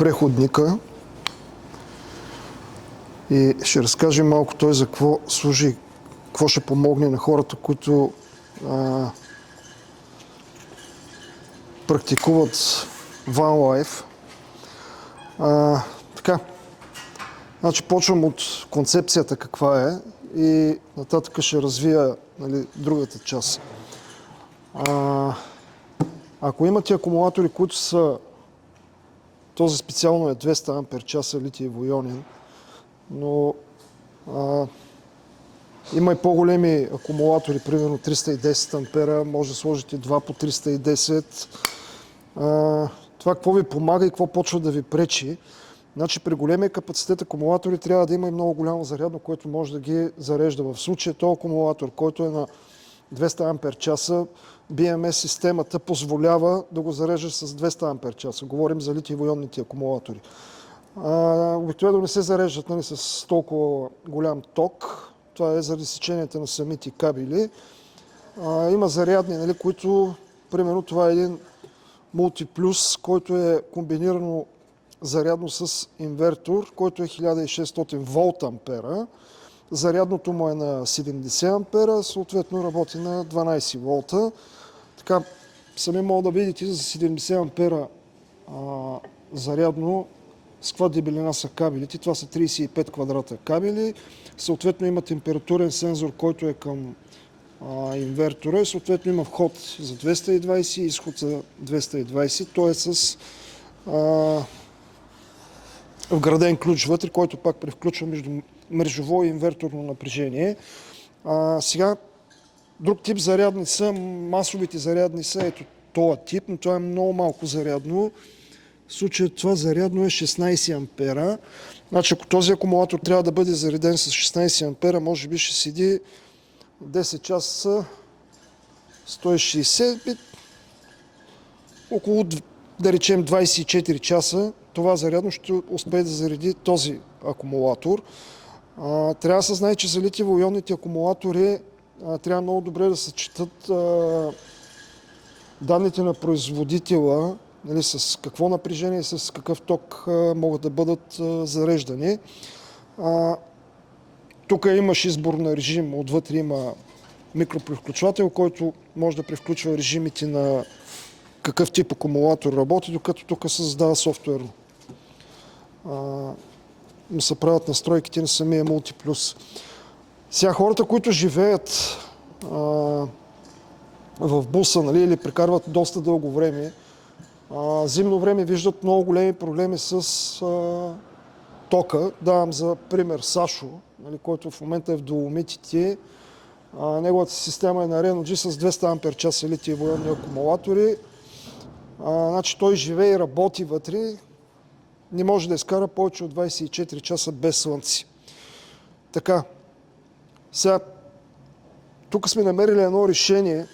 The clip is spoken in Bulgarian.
преходника и ще разкажем малко той за какво служи, какво ще помогне на хората, които практикуват ван-лайф. Така, значи почвам от концепцията каква е и нататък ще развия, нали, другата част. Ако имате акумулатори, които са, този специално е 200 ампер часа литиево-ионен, но има и по-големи акумулатори, примерно 310 ампера, може да сложите 2 по 310. Това какво ви помага и какво почва да ви пречи? Значи при големия капацитет акумулатори трябва да има и много голямо зарядно, което може да ги зарежда. В случая този акумулатор, който е на 200 ампер часа, BMS системата позволява да го зарежда с 200 ампер часа. Говорим за литиево-ионните акумулатори. Обикновено не се зареждат, нали, с толкова голям ток. Това е заради сеченията на самите кабели. Има зарядни, нали, които, примерно това е един мултиплюс, който е комбинирано зарядно с инвертор, който е 1600 волт ампера. Зарядното му е на 70 ампера, съответно работи на 12 волта. Така, сами мога да видите за 70 ампера зарядно с каква дебелина са кабелите. Това са 35 квадрата кабели. Съответно има температурен сензор, който е към инвертора и съответно има вход за 220 и изход за 220. Той е с вграден ключ вътре, който пак превключва между мрежово и инверторно напрежение. Сега друг тип зарядни са, масовите зарядни са ето този тип, но това е много малко зарядно. В случая това зарядно е 16 ампера. Значи ако този акумулатор трябва да бъде зареден с 16 ампера, може би ще седи 10 часа 160, около, да речем, 24 часа това зарядно ще успее да зареди този акумулатор. Трябва да се знае, че за литиево-ионните акумулатори трябва много добре да се четат данните на производителя, нали, с какво напрежение и с какъв ток могат да бъдат зареждани. Тук имаш избор на режим, отвътре има микропревключвател, който може да превключва режимите на какъв тип акумулатор работи, докато тук се създава софтуерно. Се правят настройките на самия мултиплюс. Сега хората, които живеят в буса, нали, или прекарват доста дълго време, зимно време виждат много големи проблеми с тока. Давам за пример Сашо, нали, който в момента е в Доломитите. Неговата система е на Renogy с 200 ампер часа литиево-ионни акумулатори. Значи той живее и работи вътре. Не може да изкара повече от 24 часа без слънце. Така, сега, тук сме намерили едно решение,